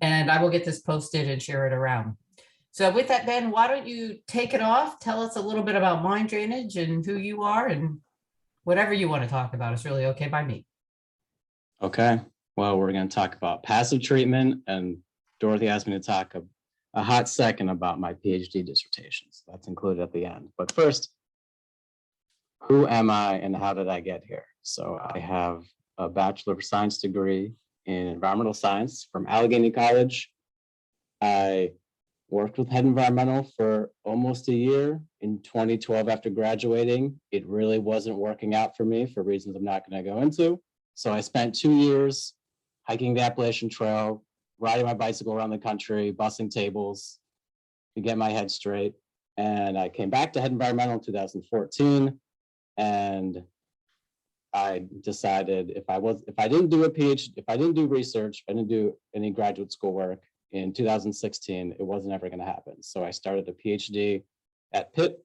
and I will get this posted and share it around. So with that, Ben, why don't you take it off? Tell us a little bit about mine drainage and who you are, and whatever you want to talk about is really okay by me. Okay, well, we're going to talk about passive treatment, and Dorothy asked me to talk a hot second about my PhD dissertation. So that's included at the end. But first, who am I and how did I get here? So I have a Bachelor of Science degree in environmental science from Allegheny College. I worked with Hedin Environmental for almost a year. In 2012, after graduating, it really wasn't working out for me for reasons I'm not going to go into. So I spent 2 years hiking the Appalachian Trail, riding my bicycle around the country, bussing tables to get my head straight. And I came back to Hedin Environmental in 2014, and I decided if I didn't do a PhD, if I didn't do research, if I didn't do any graduate school work in 2016, it wasn't ever going to happen. So I started a PhD at Pitt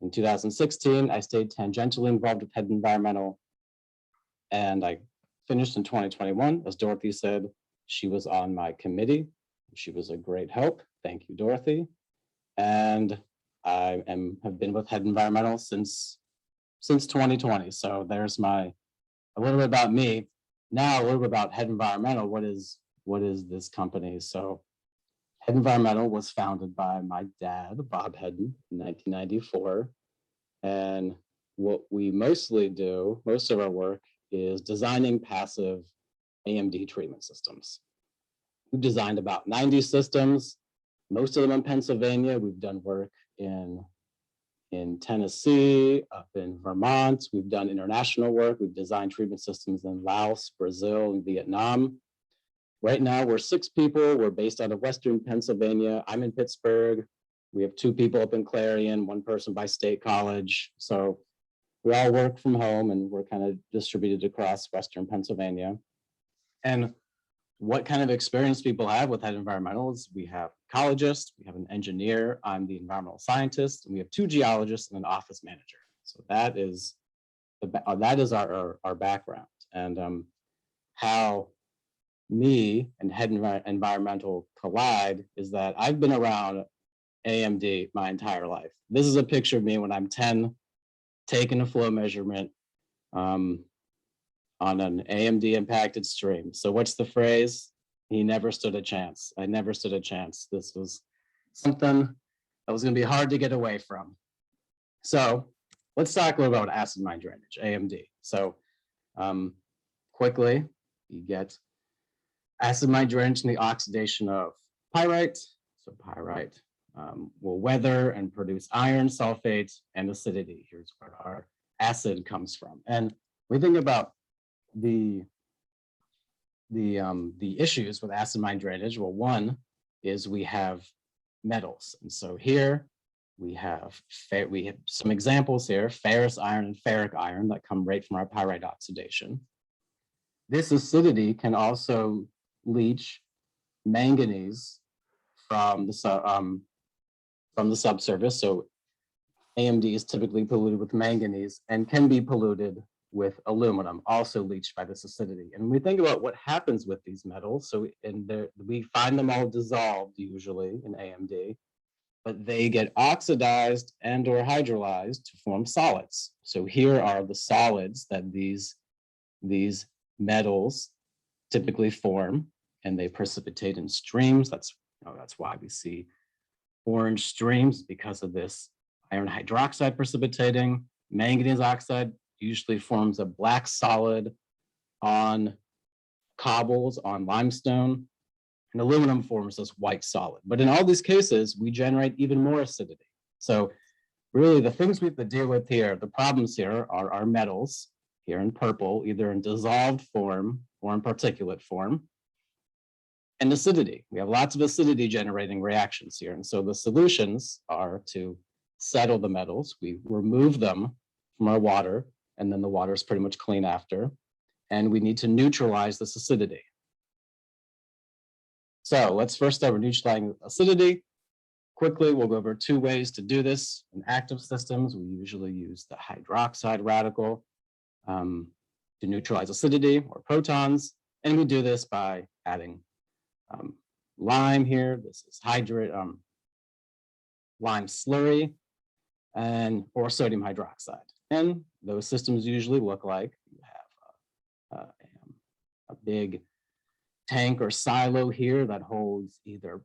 in 2016. I stayed tangentially involved with Hedin Environmental, and I finished in 2021. As Dorothy said, she was on my committee. She was a great help. Thank you, Dorothy. And I have been with Hedin Environmental since 2020. So there's a little bit about me. Now a little bit about Hedin Environmental. What is this company? So Hedin Environmental was founded by my dad, Bob Hedin, in 1994. And what we mostly do, most of our work, is designing passive AMD treatment systems. We've designed about 90 systems, most of them in Pennsylvania. We've done work in Tennessee, up in Vermont. We've done international work. We've designed treatment systems in Laos, Brazil, and Vietnam. Right now, we're 6 people. We're based out of Western Pennsylvania. I'm in Pittsburgh. We have 2 people up in Clarion, 1 person by State College. So we all work from home, and we're kind of distributed across Western Pennsylvania. And what kind of experience people have with Hedin Environmental is we have ecologists, we have an engineer, I'm the environmental scientist, and we have 2 geologists and an office manager. So that is our background. And how me and Hedin Environmental collide is that I've been around AMD my entire life. This is a picture of me when I'm 10, taking a flow measurement on an AMD impacted stream. So what's the phrase? He never stood a chance. I never stood a chance. This was something that was going to be hard to get away from. So let's talk a little about acid mine drainage, AMD. So quickly, you get acid mine drainage and the oxidation of pyrite. So pyrite will weather and produce iron, sulfate, and acidity. Here's where our acid comes from. And we think about the issues with acid mine drainage. Well, one is we have metals. And so here we have some examples here, ferrous iron and ferric iron that come right from our pyrite oxidation. This acidity can also leach manganese from the subsurface. So AMD is typically polluted with manganese and can be polluted with aluminum, also leached by this acidity. And when we think about what happens with these metals, so we find them all dissolved usually in AMD, but they get oxidized and or hydrolyzed to form solids. So here are the solids that these metals typically form, and they precipitate in streams. That's why we see orange streams, because of this iron hydroxide precipitating. Manganese oxide usually forms a black solid on cobbles, on limestone, and aluminum forms this white solid. But in all these cases, we generate even more acidity. So really the things we have to deal with here, the problems here are our metals, here in purple, either in dissolved form or in particulate form, and acidity. We have lots of acidity generating reactions here. And so the solutions are to settle the metals. We remove them from our water, and then the water is pretty much clean after. And we need to neutralize this acidity. So let's first start with neutralizing acidity. Quickly, we'll go over 2 ways to do this. In active systems, we usually use the hydroxide radical to neutralize acidity or protons. And we do this by adding lime here. This is lime slurry or sodium hydroxide. And those systems usually look like you have a big tank or silo here that holds either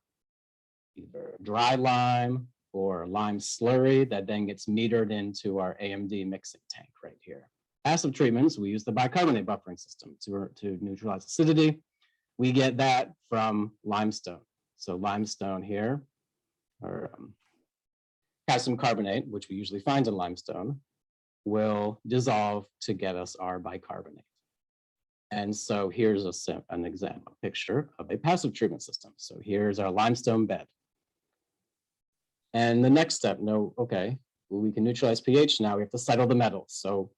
dry lime or lime slurry that then gets metered into our AMD mixing tank right here. Passive treatments, we use the bicarbonate buffering system to neutralize acidity. We get that from limestone. So limestone here, or calcium carbonate, which we usually find in limestone, will dissolve to get us our bicarbonate. And so here's an example, picture of a passive treatment system. So here's our limestone bed. And the next step, okay, well, we can neutralize pH. Now we have to settle the metals. So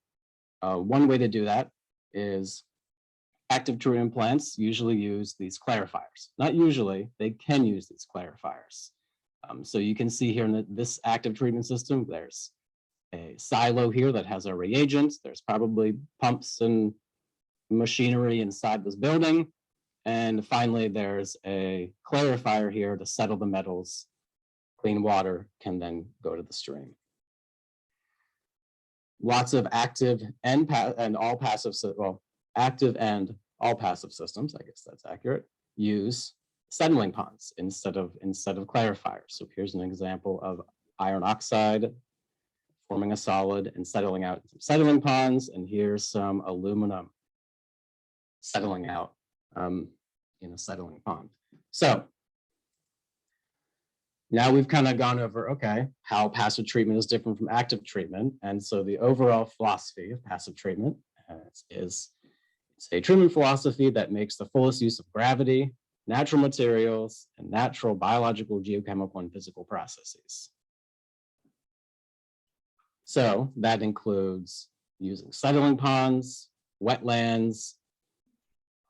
one way to do that is active treatment plants usually use these clarifiers. Not usually, they can use these clarifiers. So you can see here in this active treatment system, there's a silo here that has our reagents. There's probably pumps and machinery inside this building. And finally, there's a clarifier here to settle the metals. Clean water can then go to the stream. Lots of active and all passive, well, active and all passive systems, I guess that's accurate, use settling ponds instead of clarifiers. So here's an example of iron oxide forming a solid and settling out some settling ponds, and here's some aluminum settling out in a settling pond. So now we've kind of gone over, okay, how passive treatment is different from active treatment. And so the overall philosophy of passive treatment is it's a treatment philosophy that makes the fullest use of gravity, natural materials, and natural biological, geochemical, and physical processes. So that includes using settling ponds, wetlands,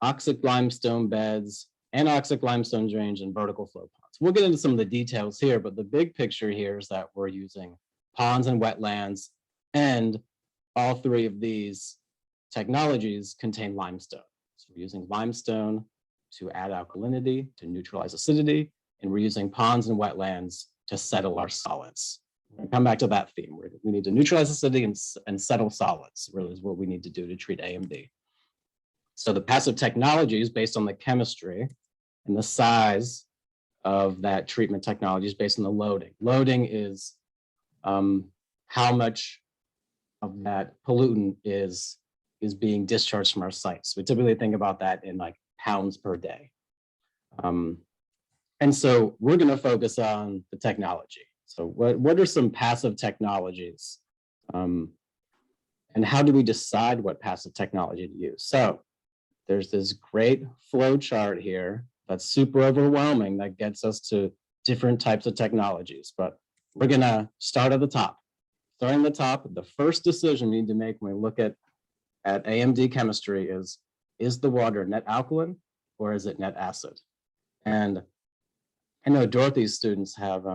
oxic limestone beds, anoxic limestone drains, and vertical flow ponds. We'll get into some of the details here, but the big picture here is that we're using ponds and wetlands, and all three of these technologies contain limestone. So we're using limestone to add alkalinity, to neutralize acidity, and we're using ponds and wetlands to settle our solids. We're going to come back to that theme. We need to neutralize acidity and settle solids, really is what we need to do to treat AMD. So the passive technology is based on the chemistry, and the size of that treatment technology is based on the loading. Loading is how much of that pollutant is being discharged from our sites. We typically think about that in like pounds per day. And so we're going to focus on the technology. So what are some passive technologies? And how do we decide what passive technology to use? So there's this great flow chart here that's super overwhelming that gets us to different types of technologies, but we're going to start at the top. Starting at the top, the first decision we need to make when we look at AMD chemistry is the water net alkaline or is it net acid? And I know Dorothy's students have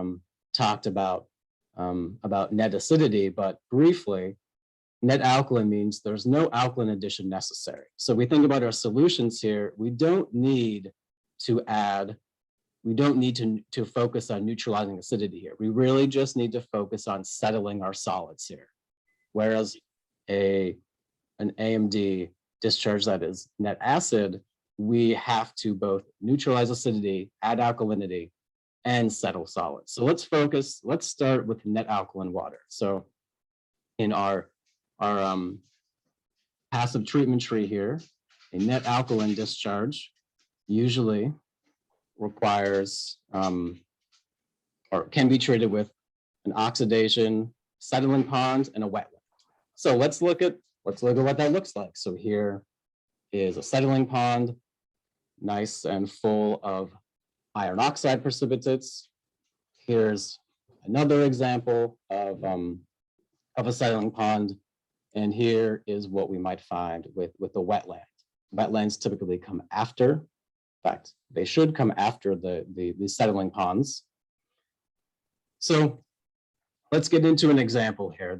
talked about net acidity, but briefly, net alkaline means there's no alkaline addition necessary. So we think about our solutions here, we don't need to focus on neutralizing acidity here. We really just need to focus on settling our solids here. Whereas an AMD discharge that is net acid, we have to both neutralize acidity, add alkalinity, and settle solids. So let's start with net alkaline water. So in our passive treatment tree here, a net alkaline discharge usually requires or can be treated with an oxidation, settling pond, and a wetland. So let's look at what that looks like. So here is a settling pond, nice and full of iron oxide precipitates. Here's another example of a settling pond. And here is what we might find with the wetland. Wetlands typically come after. In fact, they should come after the settling ponds. So let's get into an example here.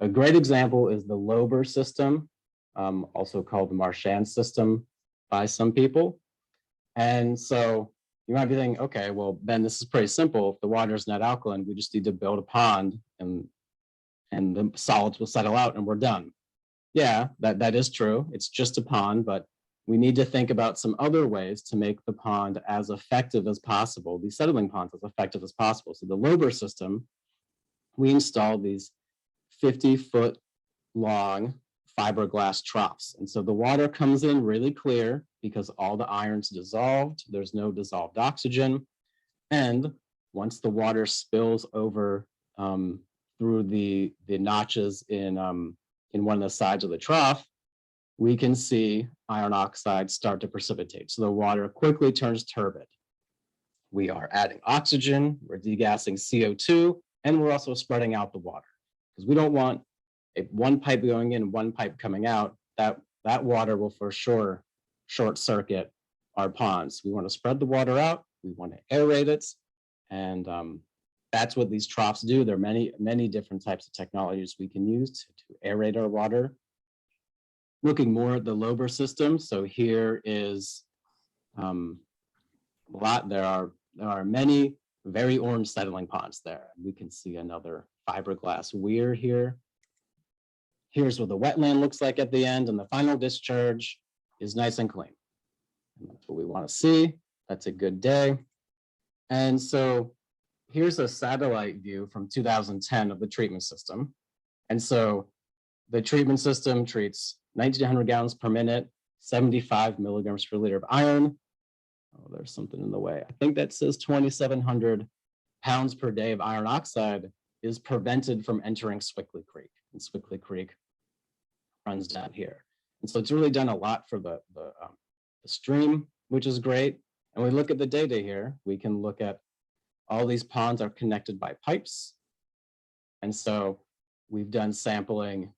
A great example is the Lober system, also called the Marchand system by some people. And so you might be thinking, okay, well, Ben, this is pretty simple. If the water is not alkaline, we just need to build a pond and the solids will settle out and we're done. Yeah, that is true. It's just a pond, but we need to think about some other ways to make the pond as effective as possible, these settling ponds as effective as possible. So the Lober system, we installed these 50-foot long fiberglass troughs. And so the water comes in really clear because all the iron's dissolved, there's no dissolved oxygen. And once the water spills over through the notches in one of the sides of the trough, we can see iron oxide start to precipitate. So the water quickly turns turbid. We are adding oxygen, we're degassing CO2, and we're also spreading out the water because we don't want one pipe going in, one pipe coming out. That water will for sure short circuit our ponds. We want to spread the water out, we want to aerate it, and that's what these troughs do. There are many different types of technologies we can use to aerate our water. Looking more at the Lober system, so here is there are many very orange settling ponds there. We can see another fiberglass weir here. Here's what the wetland looks like at the end, and the final discharge is nice and clean. And that's what we want to see. That's a good day. And so here's a satellite view from 2010 of the treatment system. And so the treatment system treats 1,900 gallons per minute, 75 milligrams per liter of iron. Oh, there's something in the way. I think that says 2,700 pounds per day of iron oxide is prevented from entering Swickley Creek. And Swickley Creek runs down here. And so it's really done a lot for the stream, which is great. And we look at the data here, we can look at all these ponds are connected by pipes. And so we've done sampling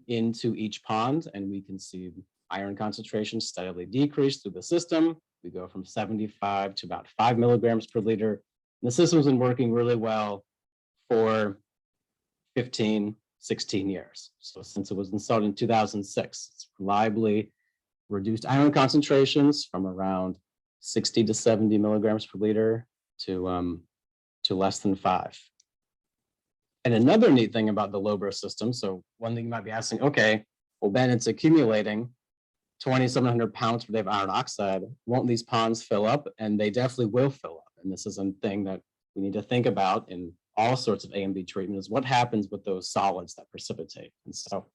into each pond, and we can see iron concentration steadily decrease through the system. We go from 75 to about 5 milligrams per liter. And the system's been working really well for 15, 16 years. So since it was installed in 2006, it's reliably reduced iron concentrations from around 60 to 70 milligrams per liter to less than 5. And another neat thing about the Lober system, so one thing you might be asking, okay, well, Ben, it's accumulating 2,700 pounds per day of iron oxide. Won't these ponds fill up? And they definitely will fill up. And this is a thing that we need to think about in all sorts of AMD treatment is what happens with those solids that precipitate. And so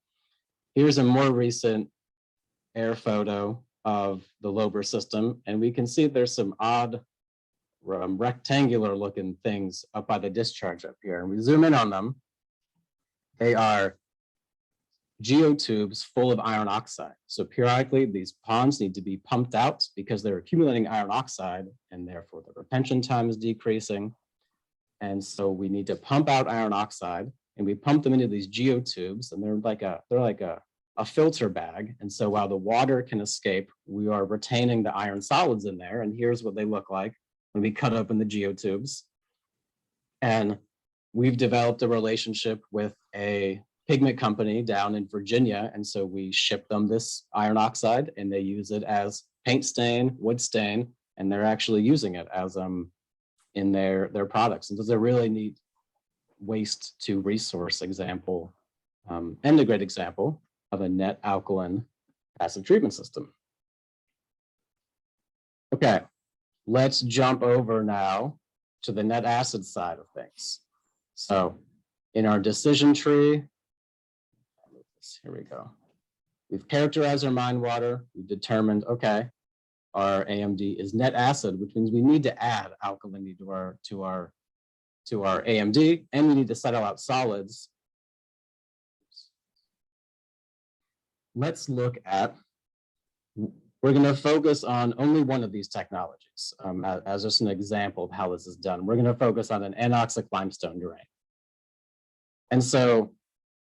here's a more recent air photo of the Lober system. And we can see there's some odd rectangular looking things up by the discharge up here. And we zoom in on them. They are geotubes full of iron oxide. So periodically these ponds need to be pumped out because they're accumulating iron oxide and therefore the retention time is decreasing. And so we need to pump out iron oxide and we pump them into these geotubes, and they're like a filter bag. And so while the water can escape, we are retaining the iron solids in there. And here's what they look like when we cut open the geotubes. And we've developed a relationship with a pigment company down in Virginia. And so we ship them this iron oxide and they use it as paint stain, wood stain, and they're actually using it as in their products. And so it's a really neat waste to resource example and a great example of a net alkaline passive treatment system. Okay, let's jump over now to the net acid side of things. So in our decision tree, here we go. We've characterized our mine water. We've determined, okay, our AMD is net acid, which means we need to add alkalinity to our AMD, and we need to settle out solids. Let's look at, we're going to focus on only one of these technologies as just an example of how this is done. We're going to focus on an anoxic limestone drain. And so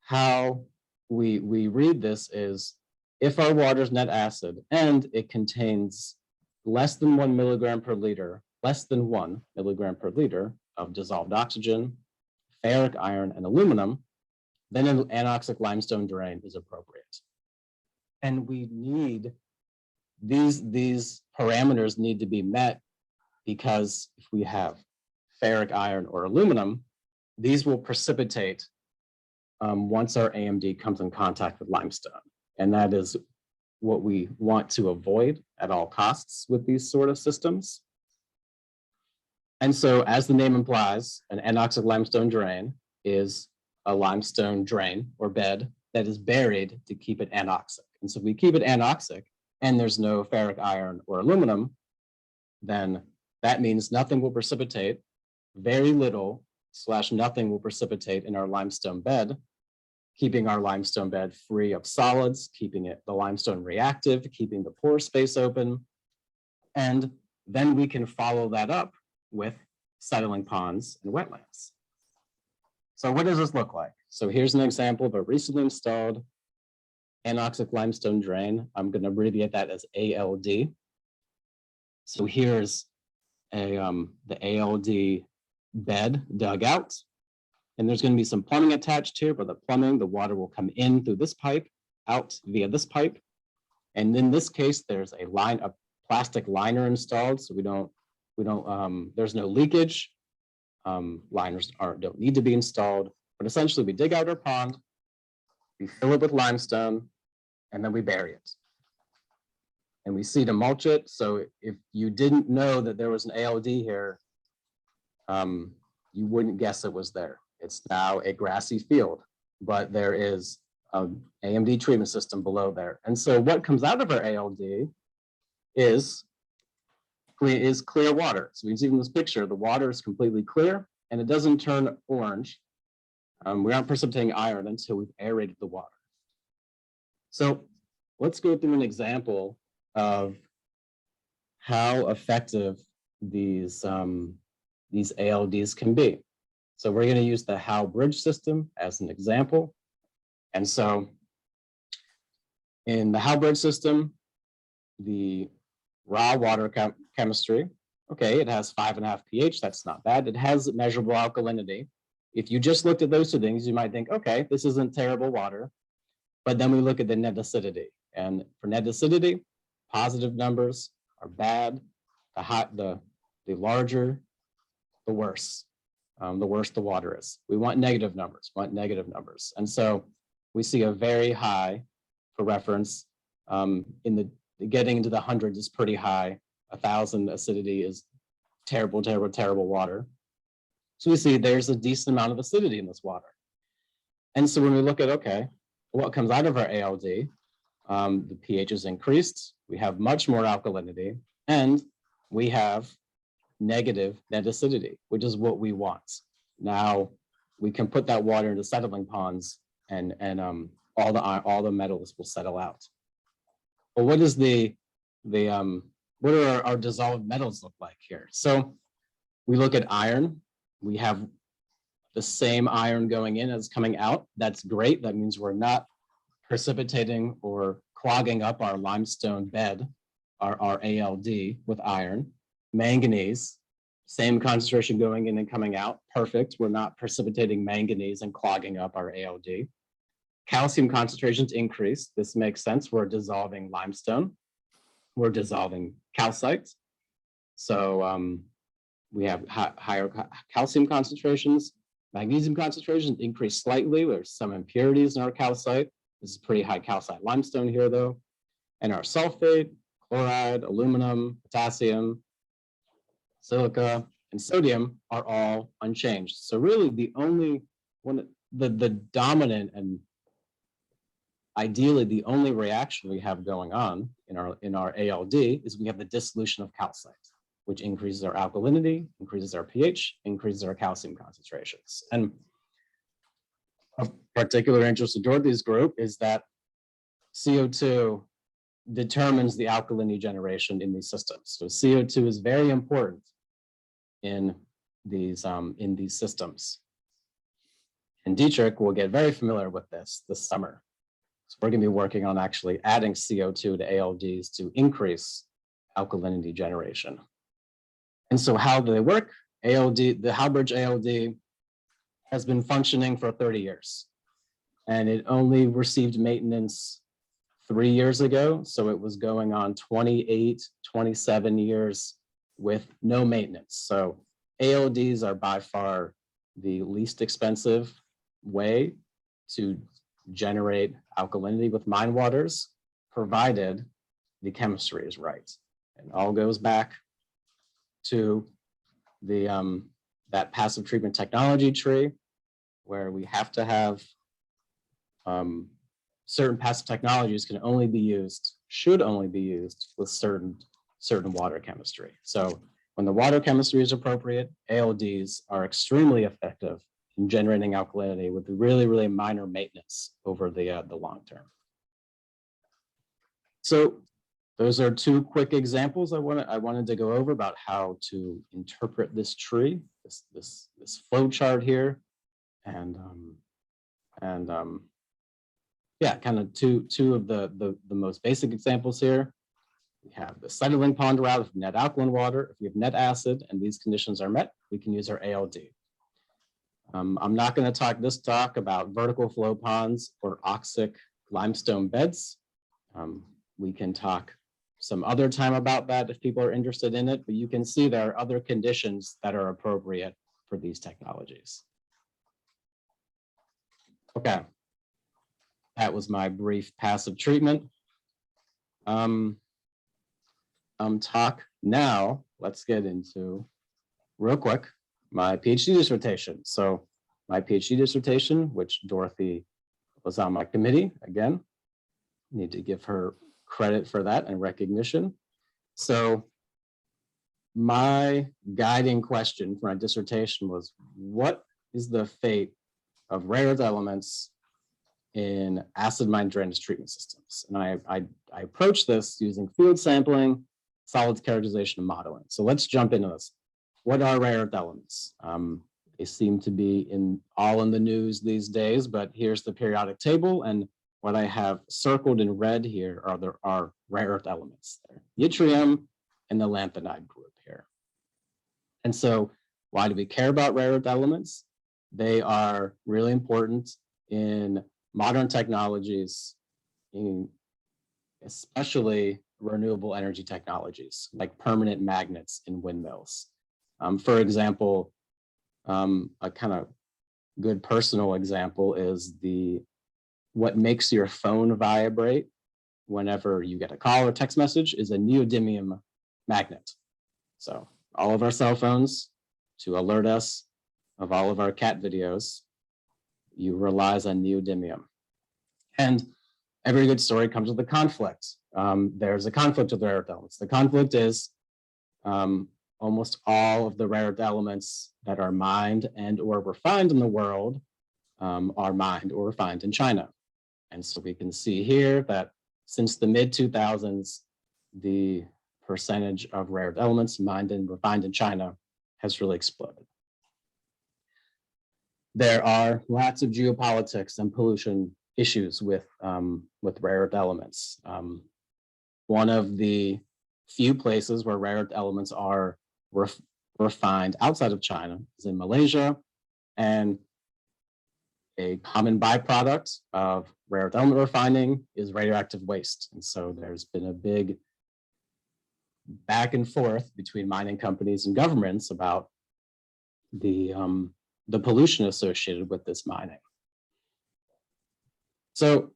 how we read this is, if our water is net acid and it contains less than 1 milligram per liter, of dissolved oxygen, ferric iron, and aluminum, then an anoxic limestone drain is appropriate. And we need, these parameters need to be met because if we have ferric iron or aluminum, these will precipitate once our AMD comes in contact with limestone. And that is what we want to avoid at all costs with these sort of systems. And so, as the name implies, an anoxic limestone drain is a limestone drain or bed that is buried to keep it anoxic. And so if we keep it anoxic and there's no ferric iron or aluminum, then that means nothing will precipitate, very little / nothing will precipitate in our limestone bed, keeping our limestone bed free of solids, keeping the limestone reactive, keeping the pore space open. And then we can follow that up with settling ponds and wetlands. So what does this look like? So here's an example of a recently installed anoxic limestone drain. I'm going to abbreviate that as ALD. So here's the ALD bed dug out. And there's going to be some plumbing attached here, but the water will come in through this pipe, out via this pipe. And in this case, there's a plastic liner installed, so there's no leakage. Liners don't need to be installed, but essentially we dig out our pond, we fill it with limestone, and then we bury it. And we seed and mulch it. So if you didn't know that there was an ALD here, you wouldn't guess it was there. It's now a grassy field, but there is an AMD treatment system below there. And so what comes out of our ALD is clear water. So we can see from this picture, the water is completely clear and it doesn't turn orange. We aren't precipitating iron until we've aerated the water. So let's go through an example of how effective these ALDs can be. So we're going to use the Howe bridge system as an example. And so in the Howe bridge system, the raw water chemistry, okay, it has 5.5 pH. That's not bad. It has measurable alkalinity. If you just looked at those two things, you might think, okay, this isn't terrible water. But then we look at the net acidity. And for net acidity, positive numbers are bad. The larger, the worse. The worse the water is. We want negative numbers, And so we see a very high, for reference, getting into the hundreds is pretty high. 1,000 acidity is terrible, terrible, terrible water. So we see there's a decent amount of acidity in this water. And so when we look at, okay, what comes out of our ALD, the pH is increased, we have much more alkalinity, and we have negative net acidity, which is what we want. Now we can put that water into settling ponds and all the metals will settle out. Well, what is what do our dissolved metals look like here? So we look at iron. We have the same iron going in as coming out. That's great. That means we're not precipitating or clogging up our limestone bed, our ALD with iron. Manganese, same concentration going in and coming out. Perfect. We're not precipitating manganese and clogging up our ALD. Calcium concentrations increase. This makes sense. We're dissolving limestone. We're dissolving calcite. So we have higher calcium concentrations. Magnesium concentrations increase slightly. There's some impurities in our calcite. This is pretty high calcite limestone here, though. And our sulfate, chloride, aluminum, potassium, silica, and sodium are all unchanged. So really the only one, the dominant and ideally the only reaction we have going on in our ALD is we have the dissolution of calcite, which increases our alkalinity, increases our pH, increases our calcium concentrations. And of particular interest to Dorothy's group is that CO2 determines the alkalinity generation in these systems. So CO2 is very important in these systems. And Dietrich will get very familiar with this summer. So we're going to be working on actually adding CO2 to ALDs to increase alkalinity generation. And so how do they work? The Howe bridge ALD has been functioning for 30 years. And it only received maintenance 3 years ago. So it was going on 28, 27 years with no maintenance. So ALDs are by far the least expensive way to generate alkalinity with mine waters, provided the chemistry is right. And all goes back to the that passive treatment technology tree, where we have to have certain passive technologies can only be used, should only be used with certain water chemistry. So when the water chemistry is appropriate, ALDs are extremely effective in generating alkalinity with really, really minor maintenance over the long term. So those are two quick examples I wanted to go over about how to interpret this tree, this flow chart here, and yeah, kind of two of the most basic examples here. We have the cytolink pond route with net alkaline water. If we have net acid and these conditions are met, we can use our ALD. I'm not going to talk this talk about vertical flow ponds or oxic limestone beds. We can talk some other time about that if people are interested in it, but you can see there are other conditions that are appropriate for these technologies. Okay, that was my brief passive treatment. Talk now, let's get into, real quick, my PhD dissertation. So my PhD dissertation, which Dorothy was on my committee, again, need to give her credit for that and recognition. So my guiding question for my dissertation was, what is the fate of rare earth elements in acid mine drainage treatment systems? And I approached this using field sampling, solids characterization, and modeling. So let's jump into this. What are rare earth elements? They seem to be all in the news these days, but here's the periodic table, and what I have circled in red here are rare earth elements. Yttrium and the lanthanide group here. And so why do we care about rare earth elements? They are really important in modern technologies, especially renewable energy technologies, like permanent magnets in windmills. For example, a kind of good personal example is what makes your phone vibrate whenever you get a call or text message is a neodymium magnet. So all of our cell phones, to alert us of all of our cat videos, you relies on neodymium. And every good story comes with a conflict. There's a conflict with rare earth elements. The conflict is almost all of the rare earth elements that are mined and or refined in the world are mined or refined in China. And so we can see here that since the mid-2000s, the percentage of rare earth elements mined and refined in China has really exploded. There are lots of geopolitics and pollution issues with rare earth elements. One of the few places where rare earth elements are refined outside of China is in Malaysia, and a common byproduct of rare earth element refining is radioactive waste. And so there's been a big back and forth between mining companies and governments about the pollution associated with this mining. So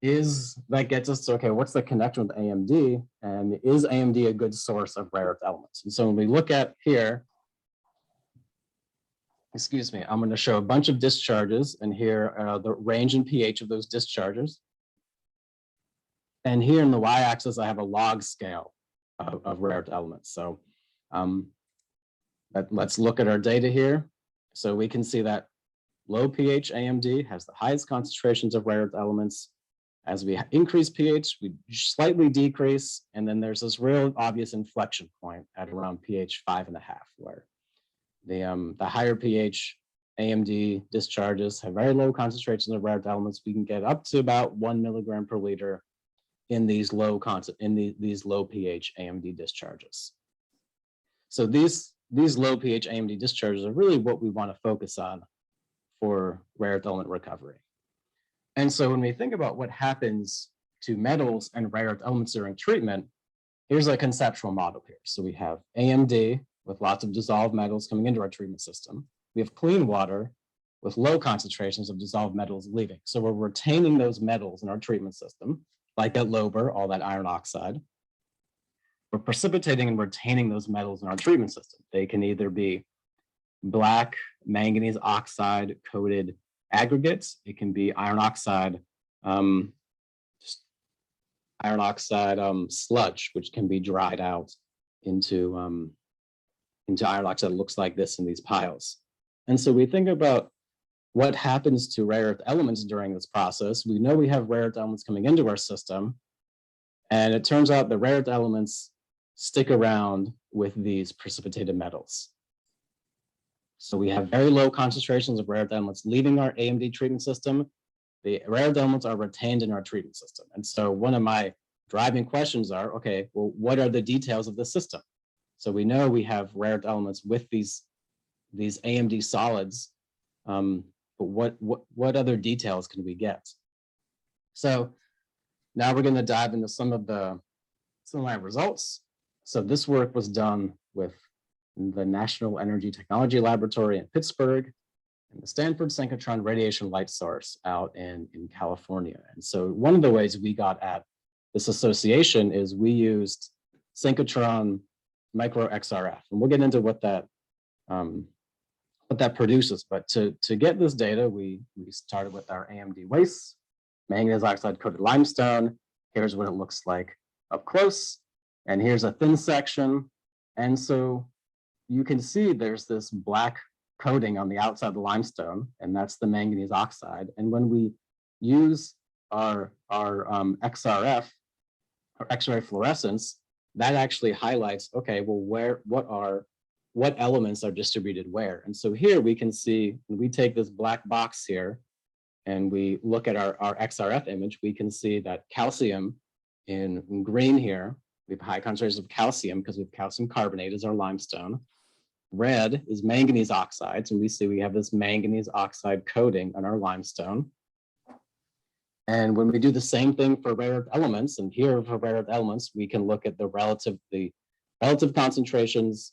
that gets us to, okay, what's the connection with AMD? And is AMD a good source of rare earth elements? And so when we look at here, excuse me, I'm going to show a bunch of discharges, and here the range and pH of those discharges. And here in the y-axis, I have a log scale of rare earth elements. So let's look at our data here. So we can see that low pH AMD has the highest concentrations of rare earth elements. As we increase pH, we slightly decrease, and then there's this real obvious inflection point at around pH 5.5, where the higher pH AMD discharges have very low concentrations of rare earth elements. We can get up to about 1 milligram per liter in these low pH AMD discharges. So these low pH AMD discharges are really what we want to focus on for rare earth element recovery. And so when we think about what happens to metals and rare earth elements during treatment, here's a conceptual model here. So we have AMD with lots of dissolved metals coming into our treatment system. We have clean water with low concentrations of dissolved metals leaving. So we're retaining those metals in our treatment system, like at Lober, all that iron oxide. We're precipitating and retaining those metals in our treatment system. They can either be black manganese oxide coated aggregates. It can be iron oxide, sludge, which can be dried out into iron oxide that looks like this in these piles. And so we think about what happens to rare earth elements during this process. We know we have rare earth elements coming into our system, and it turns out the rare earth elements stick around with these precipitated metals. So we have very low concentrations of rare earth elements leaving our AMD treatment system. The rare earth elements are retained in our treatment system. And so one of my driving questions are, okay, well, what are the details of the system? So we know we have rare earth elements with these AMD solids, but what other details can we get? So now we're going to dive into some of my results. So this work was done with the National Energy Technology Laboratory in Pittsburgh and the Stanford Synchrotron Radiation Light Source out in California. And so one of the ways we got at this association is we used synchrotron micro XRF, and we'll get into what that produces. But to get this data, we started with our AMD waste, manganese oxide coated limestone. Here's what it looks like up close, and here's a thin section. And so you can see there's this black coating on the outside of the limestone, and that's the manganese oxide. And when we use our XRF, or X-ray fluorescence, that actually highlights, okay, well, what elements are distributed where? And so here we can see, when we take this black box here and we look at our XRF image, we can see that calcium in green here, we have high concentrations of calcium because we have calcium carbonate as our limestone. Red is manganese oxides, and we see we have this manganese oxide coating on our limestone. And when we do the same thing for rare earth elements, and here for rare earth elements, we can look at the relative concentrations.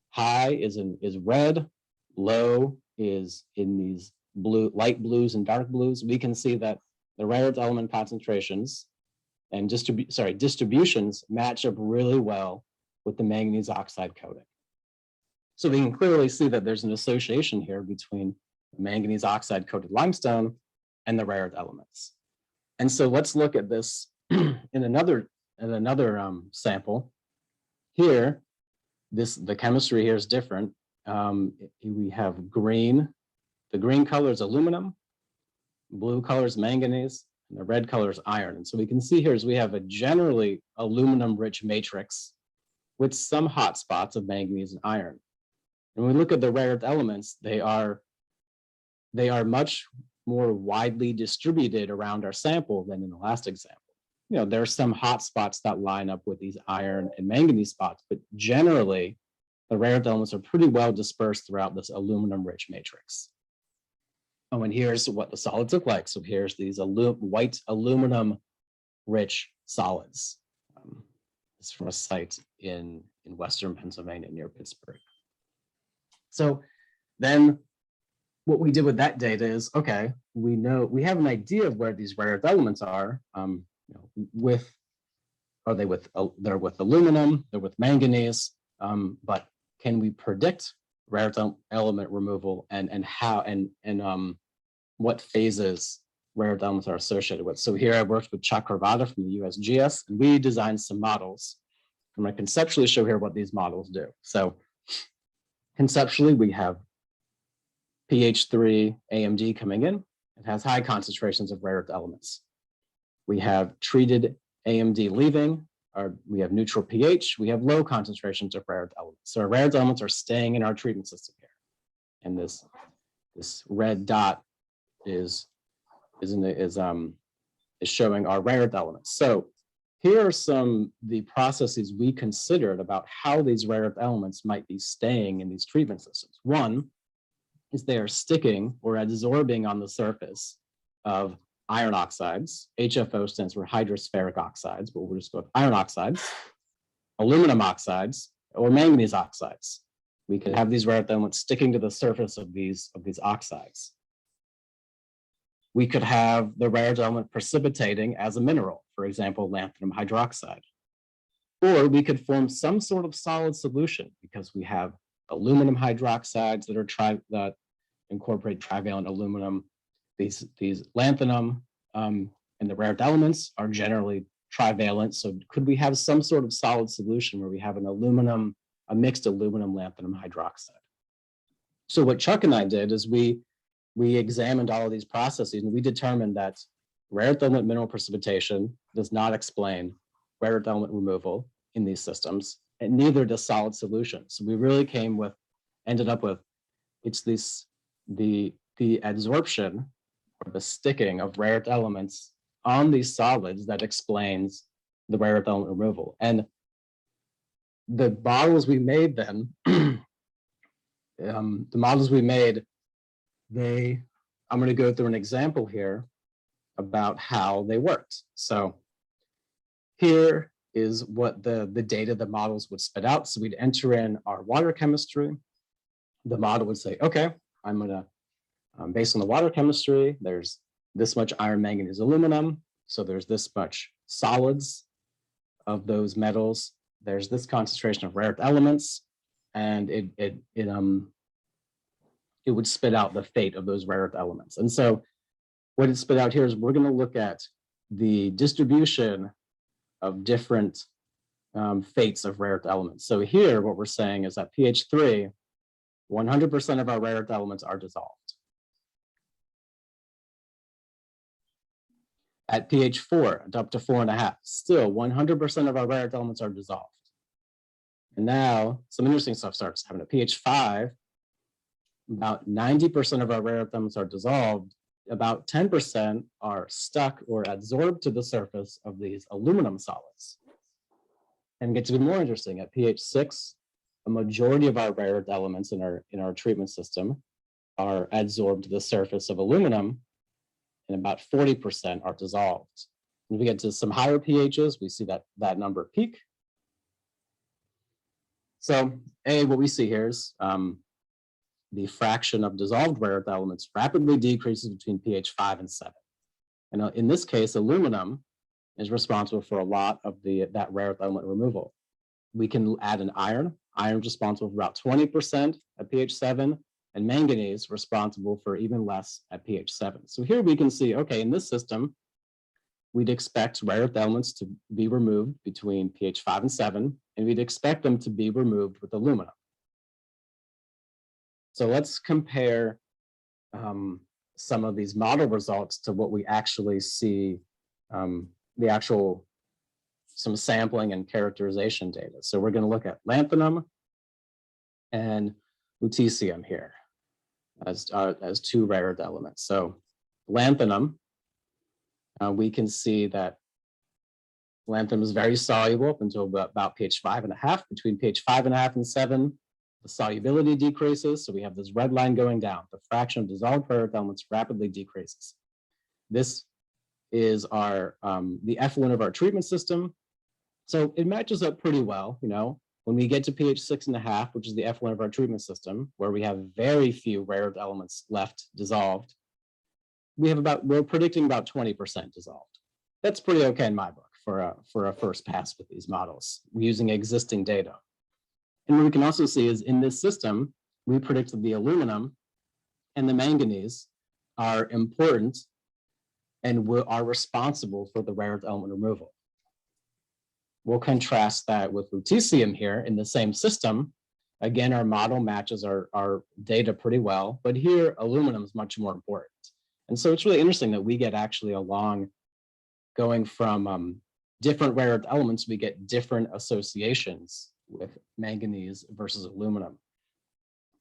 High is red, low is in these light blues and dark blues. We can see that the rare earth element concentrations and distributions match up really well with the manganese oxide coating. So we can clearly see that there's an association here between the manganese oxide coated limestone and the rare earth elements. And so let's look at this in another sample. Here, the chemistry here is different. We have green. The green color is aluminum, blue color is manganese, and the red color is iron. And so we can see here is we have a generally aluminum-rich matrix with some hot spots of manganese and iron. And when we look at the rare earth elements, they are much more widely distributed around our sample than in the last example. You know, there are some hot spots that line up with these iron and manganese spots, but generally the rare earth elements are pretty well dispersed throughout this aluminum-rich matrix. Oh, and here's what the solids look like. So here's these white aluminum-rich solids. This is from a site in Western Pennsylvania near Pittsburgh. So then what we did with that data is, okay, we have an idea of where these rare earth elements are. They're with aluminum, they're with manganese, but can we predict rare earth element removal and how and what phases rare earth elements are associated with? So here I worked with Chakravartha from the USGS, and we designed some models. I'm going to conceptually show here what these models do. So conceptually, we have pH 3 AMD coming in. It has high concentrations of rare earth elements. We have treated AMD leaving, we have neutral pH, we have low concentrations of rare earth elements. So our rare earth elements are staying in our treatment system here. And this red dot is showing our rare earth elements. So here are the processes we considered about how these rare earth elements might be staying in these treatment systems. One is they are sticking or adsorbing on the surface of iron oxides. HFO stands for hydrospheric oxides, but we'll just go with iron oxides. aluminum oxides or manganese oxides. We could have these rare earth elements sticking to the surface of these oxides. We could have the rare earth element precipitating as a mineral, for example, lanthanum hydroxide. Or we could form some sort of solid solution because we have aluminum hydroxides that incorporate trivalent aluminum. These lanthanum and the rare earth elements are generally trivalent. So could we have some sort of solid solution where we have a mixed aluminum lanthanum hydroxide? So what Chuck and I did is we examined all of these processes and we determined that rare earth element mineral precipitation does not explain rare earth element removal in these systems, and neither does solid solution. So we really ended up with, it's the adsorption or the sticking of rare earth elements on these solids that explains the rare earth element removal. And the models we made then, I'm going to go through an example here about how they worked. So here is what the data the models would spit out. So we'd enter in our water chemistry. The model would say, okay, I'm going to, based on the water chemistry, there's this much iron, manganese, aluminum. So there's this much solids of those metals. There's this concentration of rare earth elements, and it would spit out the fate of those rare earth elements. And so what it spit out here is we're going to look at the distribution of different fates of rare earth elements. So here, what we're saying is at pH 3, 100% of our rare earth elements are dissolved. At pH 4, up to 4.5, still 100% of our rare earth elements are dissolved. And now some interesting stuff starts happening. At pH 5, about 90% of our rare earth elements are dissolved. About 10% are stuck or adsorbed to the surface of these aluminum solids. And it gets even more interesting. At pH 6, a majority of our rare earth elements in our treatment system are adsorbed to the surface of aluminum, and about 40% are dissolved. When we get to some higher pHs, we see that number peak. So what we see here is the fraction of dissolved rare earth elements rapidly decreases between pH 5 and 7. And in this case, aluminum is responsible for a lot of that rare earth element removal. We can add an iron. Iron is responsible for about 20% at pH 7, and manganese responsible for even less at pH 7. So here we can see, okay, in this system, we'd expect rare earth elements to be removed between pH 5 and 7, and we'd expect them to be removed with aluminum. So let's compare some of these model results to what we actually see, some sampling and characterization data. So we're going to look at lanthanum and lutetium here as two rare earth elements. So lanthanum, we can see that lanthanum is very soluble up until about pH 5.5. Between pH 5.5 and 7, the solubility decreases. So we have this red line going down. The fraction of dissolved rare earth elements rapidly decreases. This is the effluent of our treatment system. So it matches up pretty well, when we get to pH 6.5, which is the effluent of our treatment system, where we have very few rare earth elements left dissolved, we're predicting about 20% dissolved. That's pretty okay in my book for a first pass with these models using existing data. And what we can also see is in this system, we predicted the aluminum and the manganese are important and are responsible for the rare earth element removal. We'll contrast that with lutetium here in the same system. Again, our model matches our data pretty well, but here aluminum is much more important. And so it's really interesting that we get actually along going from different rare earth elements, we get different associations with manganese versus aluminum.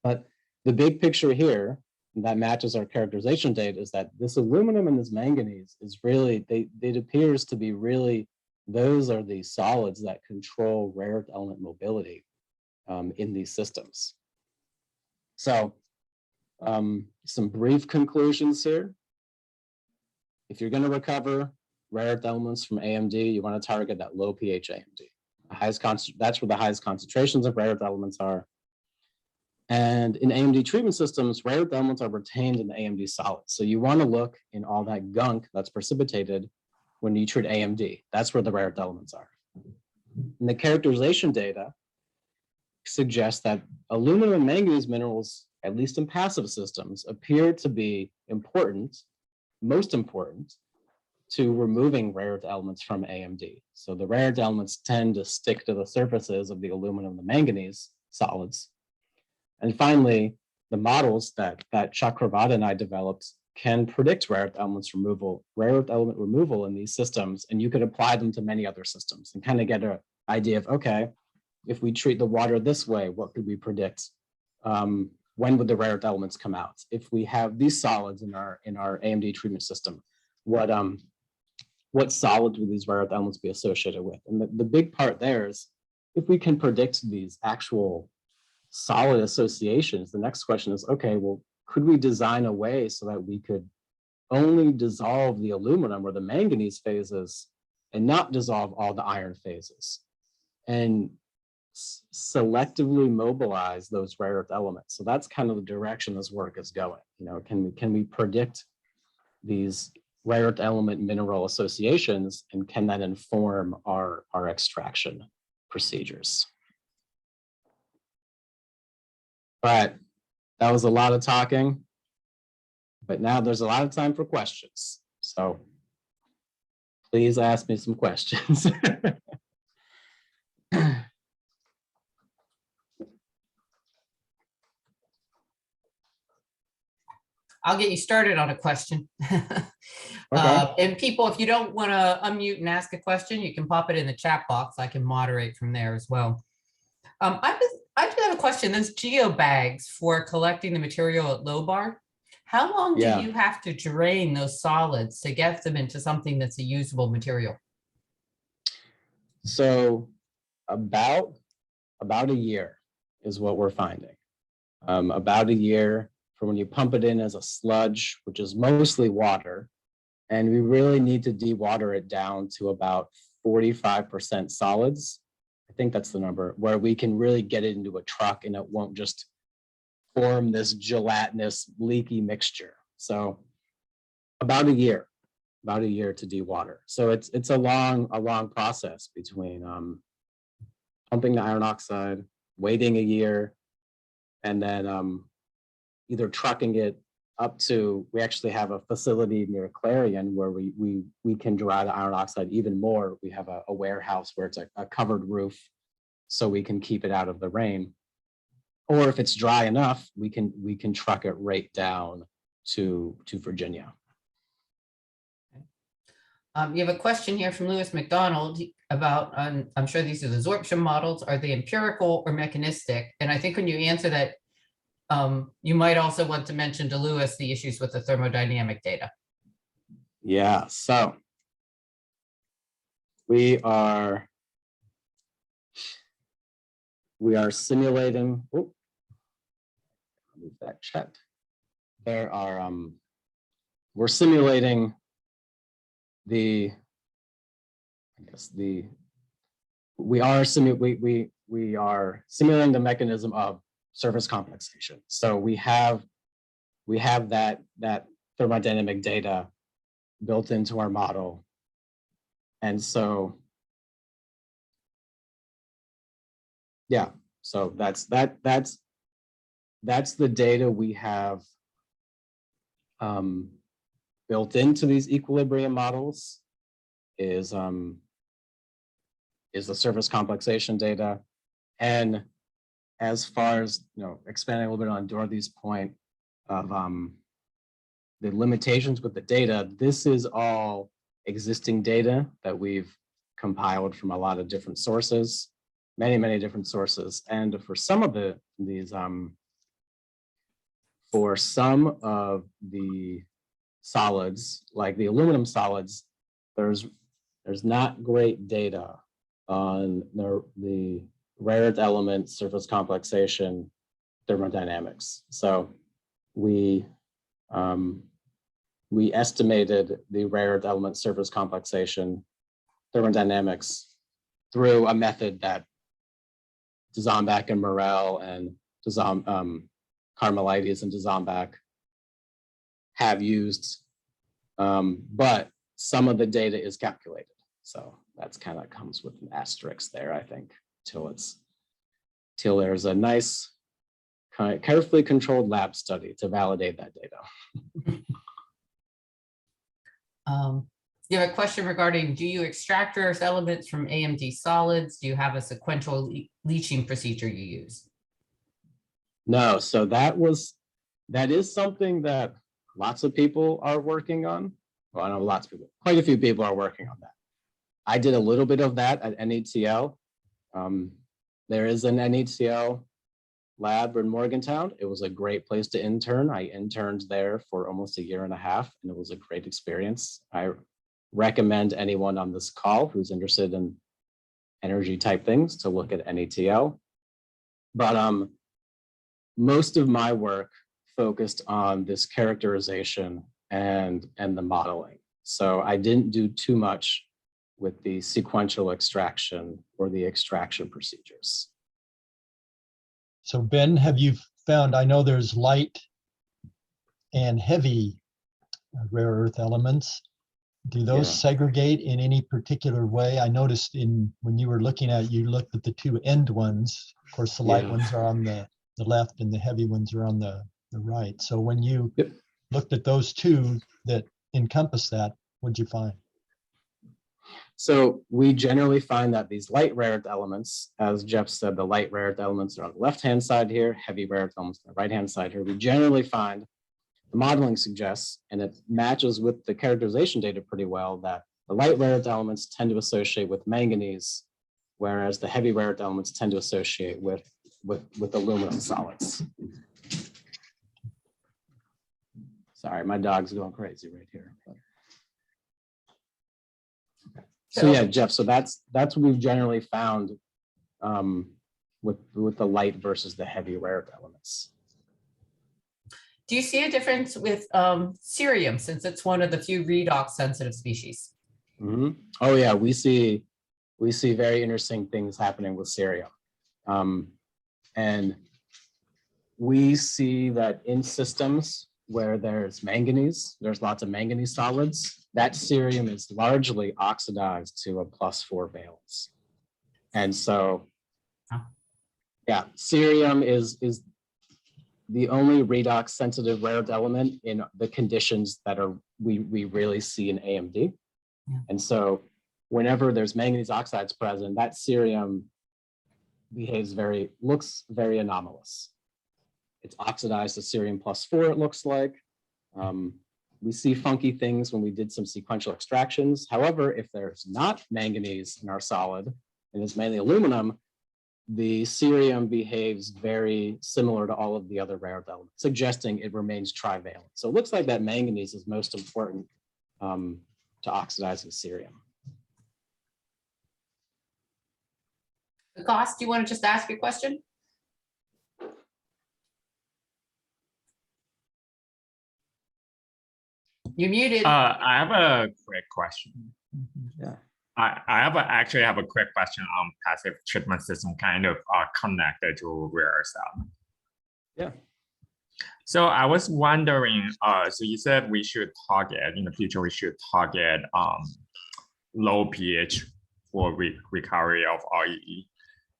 But the big picture here that matches our characterization data is that this aluminum and this manganese is really, it appears to be really, those are the solids that control rare earth element mobility in these systems. So some brief conclusions here. If you're going to recover rare earth elements from AMD, you want to target that low pH AMD. That's where the highest concentrations of rare earth elements are. And in AMD treatment systems, rare earth elements are retained in the AMD solid. So you want to look in all that gunk that's precipitated when you treat AMD. That's where the rare earth elements are. And the characterization data suggests that aluminum and manganese minerals, at least in passive systems, appear to be important, most important, to removing rare earth elements from AMD. So the rare earth elements tend to stick to the surfaces of the aluminum and the manganese solids. And finally, the models that Chakravarti and I developed can predict rare earth element removal in these systems, and you could apply them to many other systems and kind of get an idea of, okay, if we treat the water this way, what could we predict? When would the rare earth elements come out? If we have these solids in our AMD treatment system, what solids would these rare earth elements be associated with? And the big part there is, if we can predict these actual solid associations, the next question is, okay, well, could we design a way so that we could only dissolve the aluminum or the manganese phases and not dissolve all the iron phases, and selectively mobilize those rare earth elements? So that's kind of the direction this work is going. You know, can we predict these rare earth element mineral associations, and can that inform our extraction procedures? All right, that was a lot of talking, but now there's a lot of time for questions. So please ask me some questions. I'll get you started on a question. Okay. And people, if you don't want to unmute and ask a question, you can pop it in the chat box. I can moderate from there as well. I do have a question. Those geo bags for collecting the material at low bar, how long do you have to drain those solids to get them into something that's a usable material? So about a year is what we're finding. About a year from when you pump it in as a sludge, which is mostly water, and we really need to dewater it down to about 45% solids. I think that's the number, where we can really get it into a truck and it won't just form this gelatinous, leaky mixture. So about a year to dewater. So it's a long process between pumping the iron oxide, waiting a year, and then either trucking it up to, we actually have a facility near Clarion where we can dry the iron oxide even more. We have a warehouse where it's a covered roof, so we can keep it out of the rain. Or if it's dry enough, we can truck it right down to Virginia. You have a question here from Lewis McDonald about, I'm sure these are the absorption models. Are they empirical or mechanistic? And I think when you answer that, you might also want to mention to Lewis the issues with the thermodynamic data. Yeah, so we are simulating, move that check. There are, we're simulating we are simulating the mechanism of surface complexation. So we have that thermodynamic data built into our model. And so, yeah, so that's the data we have built into these equilibrium models is the surface complexation data. And as far as, expanding a little bit on Dorothy's point of the limitations with the data, this is all existing data that we've compiled from a lot of different sources, many different sources. And for some of for some of the solids, like the aluminum solids, there's not great data on the rare earth element surface complexation thermodynamics. So we estimated the rare earth element surface complexation thermodynamics through a method that Dzombak and Morel and Carmelides and Dzombak have used, but some of the data is calculated. So that's kind of comes with an asterisk there, I think, till there's a nice, kind of carefully controlled lab study to validate that data. You have a question regarding, do you extract rare earth elements from AMD solids? Do you have a sequential leaching procedure you use? No, so that is something that lots of people are working on. Well, I know lots of people, quite a few people are working on that. I did a little bit of that at NETL. There is an NETL lab in Morgantown. It was a great place to intern. I interned there for almost a year and a half, and it was a great experience. I recommend anyone on this call who's interested in energy type things to look at NETL. But most of my work focused on this characterization and the modeling. So I didn't do too much with the sequential extraction or the extraction procedures. So Ben, have you found, I know there's light and heavy rare earth elements. Do those segregate in any particular way? I noticed when you were looking at, you looked at the two end ones. Of course, the light ones are on the left and the heavy ones are on the right. So when you looked at those two that encompass that, what'd you find? So we generally find that these light rare earth elements, as Jeff said, the light rare earth elements are on the left-hand side here, heavy rare earth elements on the right-hand side here. We generally find, the modeling suggests, and it matches with the characterization data pretty well, that the light rare earth elements tend to associate with manganese, whereas the heavy rare earth elements tend to associate with aluminum solids. Sorry, my dog's going crazy right here. So yeah, Jeff, so that's what we've generally found with the light versus the heavy rare earth elements. Do you see a difference with cerium, since it's one of the few redox sensitive species? Mm-hmm. Oh yeah, we see very interesting things happening with cerium. And we see that in systems where there's manganese, there's lots of manganese solids, that cerium is largely oxidized to a +4 valence. And so, yeah, cerium is the only redox sensitive rare earth element in the conditions that we really see in AMD. Yeah. And so whenever there's manganese oxides present, that cerium looks very anomalous. It's oxidized to cerium +4, it looks like. We see funky things when we did some sequential extractions. However, if there's not manganese in our solid, and it's mainly aluminum, the cerium behaves very similar to all of the other rare earth elements, suggesting it remains trivalent. So it looks like that manganese is most important to oxidizing cerium. Vikas, do you want to just ask your question? You're muted. I have a quick question. Yeah. I actually have a quick question on passive treatment system, kind of connected to rare earth element. Yeah. So I was wondering, so you said we should target, in the future, we should target low pH for recovery of REE.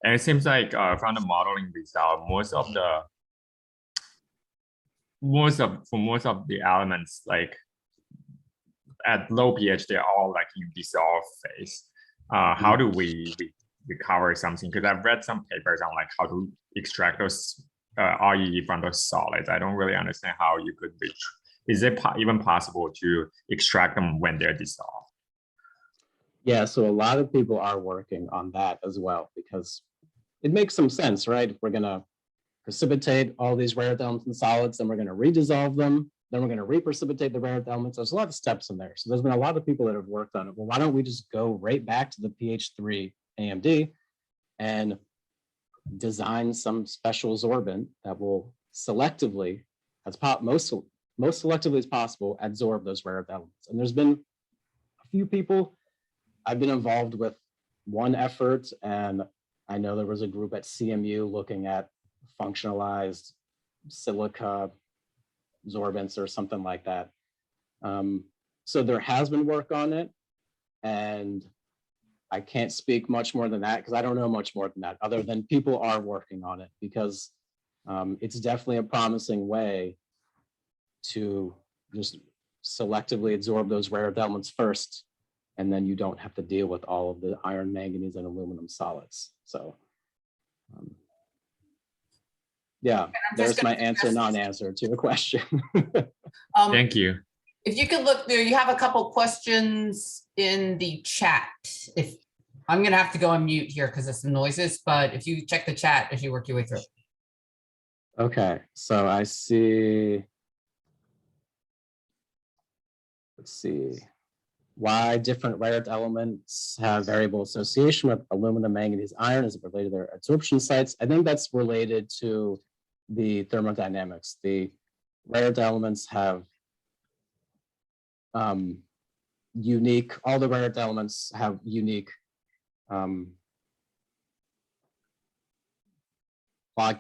And it seems like from the modeling result, for most of the elements, like at low pH, they're all like in dissolve phase. How do we recover something? Because I've read some papers on like how to extract those REE from those solids. I don't really understand how you could is it even possible to extract them when they're dissolved? Yeah, so a lot of people are working on that as well, because it makes some sense, right? If we're gonna precipitate all these rare earth elements in solids, then we're gonna redissolve them, then we're gonna reprecipitate the rare earth elements. There's a lot of steps in there. So there's been a lot of people that have worked on it. Well, why don't we just go right back to the pH 3 AMD and design some special sorbent that will selectively, most selectively as possible, absorb those rare earth elements. And there's been a few people. I've been involved with one effort, and I know there was a group at CMU looking at functionalized silica sorbents or something like that. So there has been work on it, and I can't speak much more than that because I don't know much more than that, other than people are working on it, because it's definitely a promising way to just selectively absorb those rare earth elements first, and then you don't have to deal with all of the iron, manganese, and aluminum solids. So yeah, there's my answer, non-answer to your question. Thank you. If you could look there, you have a couple questions in the chat. If I'm gonna have to go on mute here because of some noises, but if you check the chat as you work your way through. Okay, so I see, let's see, why different rare earth elements have variable association with aluminum, manganese, iron. Is it related to their absorption sites? I think that's related to the thermodynamics. The rare earth elements have unique, all the rare earth elements have unique log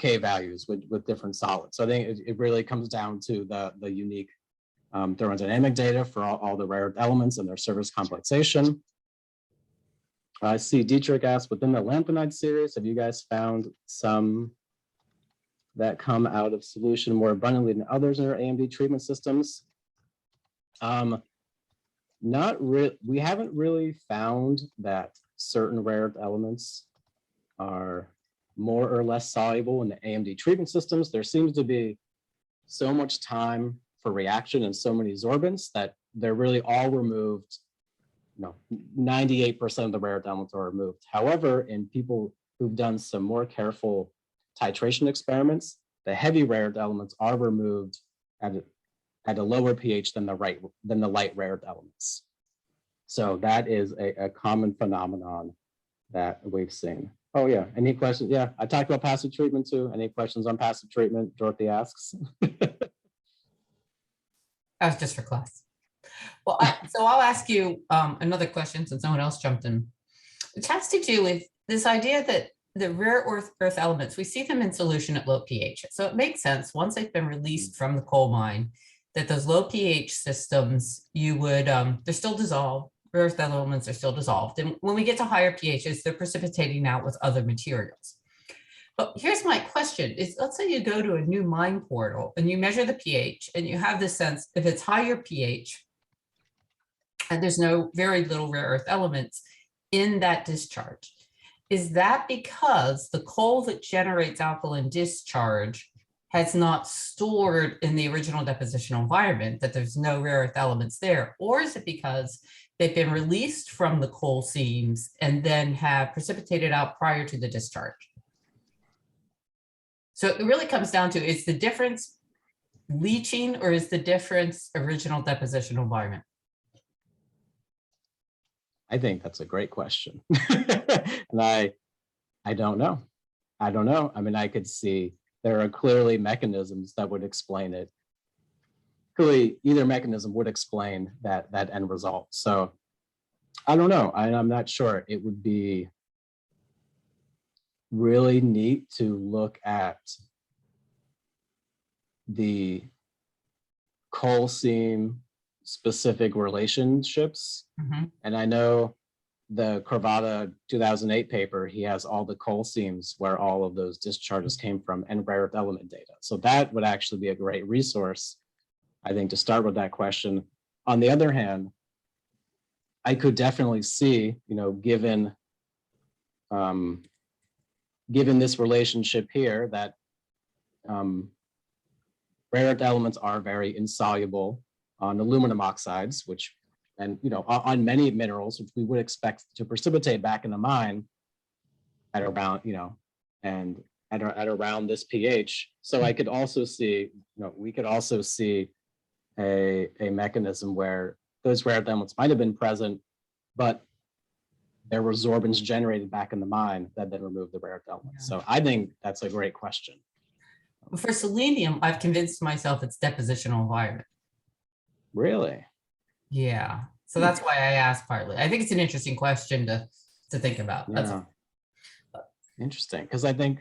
K values with different solids. So I think it really comes down to the unique thermodynamic data for all the rare earth elements and their surface complexation. I see Dietrich asked, within the lanthanide series, have you guys found some that come out of solution more abundantly than others in our AMD treatment systems? Not really. We haven't really found that certain rare earth elements are more or less soluble in the AMD treatment systems. There seems to be so much time for reaction and so many sorbents that they're really all removed. 98% of the rare earth elements are removed. However, in people who've done some more careful titration experiments, the heavy rare earth elements are removed at a lower pH than the light rare earth elements. So that is a common phenomenon that we've seen. Oh yeah, any questions? Yeah, I talked about passive treatment too. Any questions on passive treatment? Dorothy asks. That was just for class. Well, so I'll ask you another question since someone else jumped in. It has to do with this idea that the rare earth elements, we see them in solution at low pH. So it makes sense once they've been released from the coal mine that those low pH systems, you would, they're still dissolved. Rare earth elements are still dissolved. And when we get to higher pHs, they're precipitating out with other materials. But here's my question is, let's say you go to a new mine portal and you measure the pH and you have this sense, if it's higher pH and there's very little rare earth elements in that discharge, is that because the coal that generates alkaline discharge has not stored in the original depositional environment, that there's no rare earth elements there? Or is it because they've been released from the coal seams and then have precipitated out prior to the discharge? So it really comes down to, is the difference leaching or is the difference original depositional environment? I think that's a great question. And I don't know. I don't know. I mean, I could see there are clearly mechanisms that would explain it. Clearly, either mechanism would explain that end result. So I don't know. I'm not sure. It would be really neat to look at the coal seam specific relationships. Mm-hmm. And I know the Cravata 2008 paper, he has all the coal seams where all of those discharges came from and rare earth element data. So that would actually be a great resource, I think, to start with that question. On the other hand, I could definitely see, given this relationship here, that rare earth elements are very insoluble on aluminum oxides, which, and on many minerals, which we would expect to precipitate back in the mine at around, and at around this pH. So I could also see, we could also see a mechanism where those rare earth elements might have been present, but there were sorbents generated back in the mine that then removed the rare earth elements. So I think that's a great question. For selenium, I've convinced myself it's depositional environment. Really? Yeah. So that's why I asked partly. I think it's an interesting question to to think about. That's Yeah. all. Interesting, because I think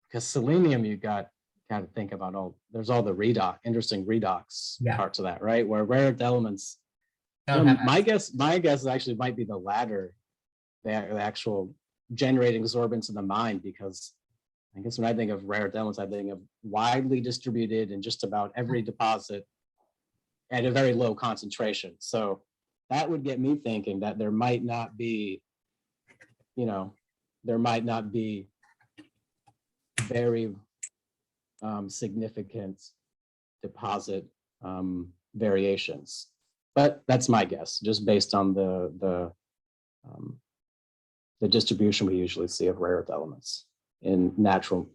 because selenium, you got to think about there's all the interesting redox Yeah. parts of that, right? Where rare earth elements, Don't have my guess actually might be the latter, the actual generating sorbents in the mine, because I guess when I think of rare earth elements, I think of widely distributed in just about every deposit at a very low concentration. So that would get me thinking that there might not be, very significant deposit variations. But that's my guess, just based on the distribution we usually see of rare earth elements in natural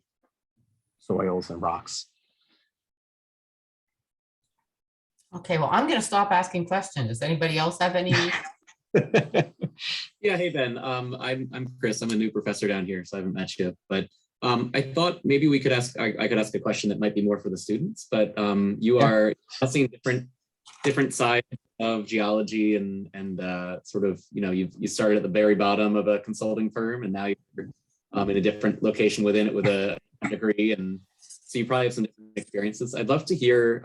soils and rocks. Okay, well, I'm going to stop asking questions. Does anybody else have any? Yeah, hey Ben, I'm Chris. I'm a new professor down here, so I haven't met you. But I thought maybe we could ask. I could ask a question that might be more for the students. But you are seeing different sides of geology and sort of you started at the very bottom of a consulting firm, and now you're in a different location within it with a degree, and so you probably have some different experiences. I'd love to hear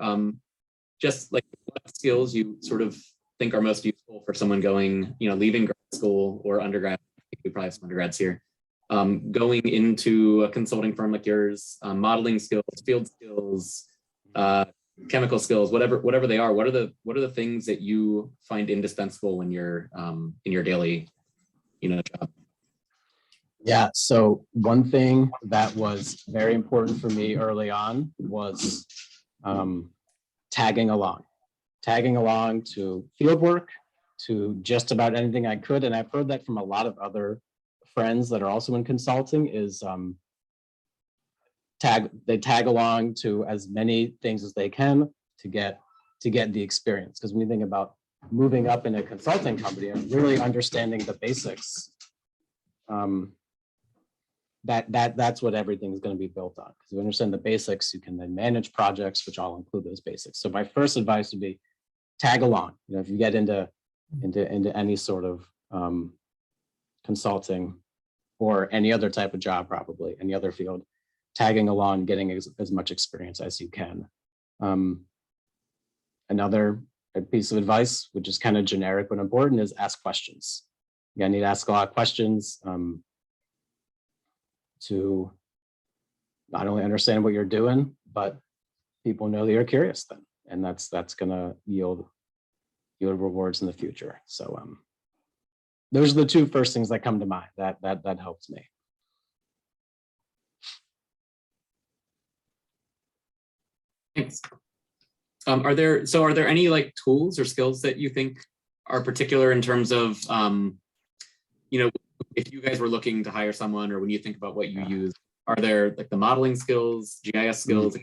just like what skills you sort of think are most useful for someone going, leaving grad school or undergrad. I think we probably have some undergrads here. Going into a consulting firm like yours, modeling skills, field skills, chemical skills, whatever they are. What are the things that you find indispensable when you're in your daily, job? Yeah. So one thing that was very important for me early on was tagging along to field work, to just about anything I could. And I've heard that from a lot of other friends that are also in consulting is they tag along to as many things as they can to get the experience. Because when you think about moving up in a consulting company and really understanding the basics, that's what everything's going to be built on. Because if you understand the basics, you can then manage projects, which all include those basics. So my first advice would be tag along. If you get into any sort of consulting or any other type of job, probably any other field, tagging along, getting as much experience as you can. Another piece of advice, which is kind of generic but important, is ask questions. You need to ask a lot of questions to not only understand what you're doing, but people know that you're curious then, and that's going to yield rewards in the future. So those are the two first things that come to mind. That helps me. Thanks. Are there any like tools or skills that you think are particular in terms of if you guys were looking to hire someone, or when you think about what you use, are there like the modeling skills, GIS skills,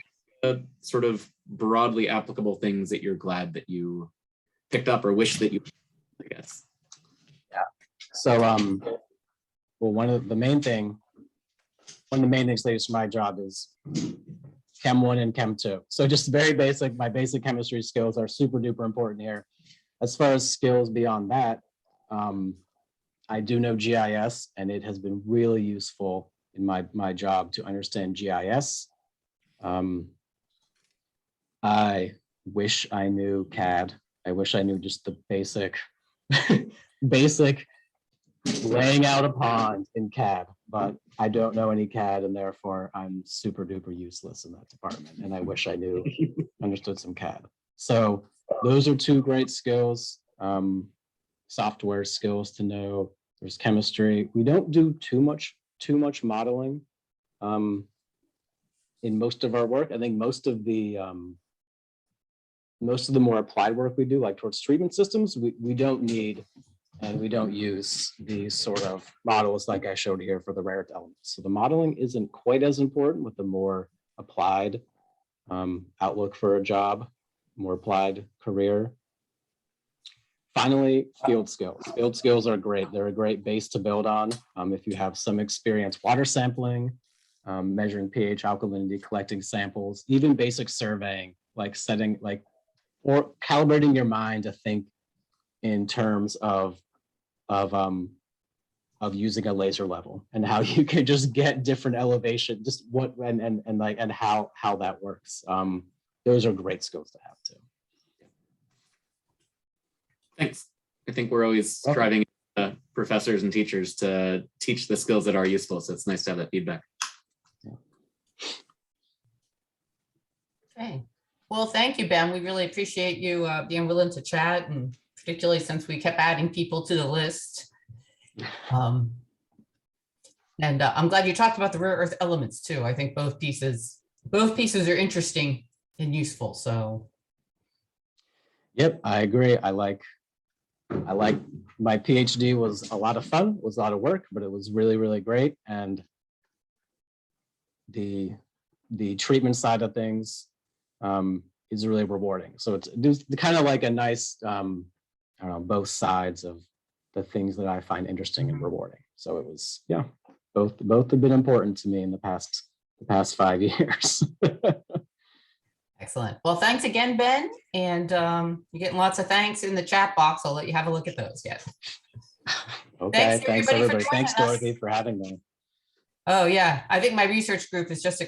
sort of broadly applicable things that you're glad that you picked up or wish that you, I guess? Yeah. So well, one of the main things they use for my job is Chem 1 and Chem 2. So just very basic, my basic chemistry skills are super duper important here. As far as skills beyond that, I do know GIS, and it has been really useful in my job to understand GIS. I wish I knew CAD. I wish I knew just the basic laying out a pond in CAD, but I don't know any CAD, and therefore I'm super duper useless in that department. And I wish I understood some CAD. So those are two great skills. Software skills to know. There's chemistry. We don't do too much modeling in most of our work. I think most of the more applied work we do, like towards treatment systems, we don't need and we don't use these sort of models like I showed here for the rare earth elements. So the modeling isn't quite as important with the more applied outlook for a job, more applied career. Finally, field skills. Field skills are great. They're a great base to build on. If you have some experience water sampling, measuring pH, alkalinity, collecting samples, even basic surveying, like or calibrating your mind to think in terms of using a laser level and how you can just get different elevation, just what and how that works. Those are great skills to have too. Thanks. I think we're always Okay. striving professors and teachers to teach the skills that are useful. So it's nice to have that feedback. Okay. Well, thank you, Ben. We really appreciate you being willing to chat, and particularly since we kept adding people to the list. And I'm glad you talked about the rare earth elements too. I think both pieces are interesting and useful. So. Yep, I agree. I like my PhD was a lot of fun, was a lot of work, but it was really, really great. And the treatment side of things is really rewarding. So it's kind of like a nice, I don't know, both sides of the things that I find interesting and rewarding. So it was, yeah, both have been important to me in the past 5 years. Excellent. Well, thanks again, Ben. And you're getting lots of thanks in the chat box. I'll let you have a look at those. Yes. Okay, thanks everybody for everybody. Thanks, joining us. Dorothy, for having me. Oh, yeah. I think my research group is just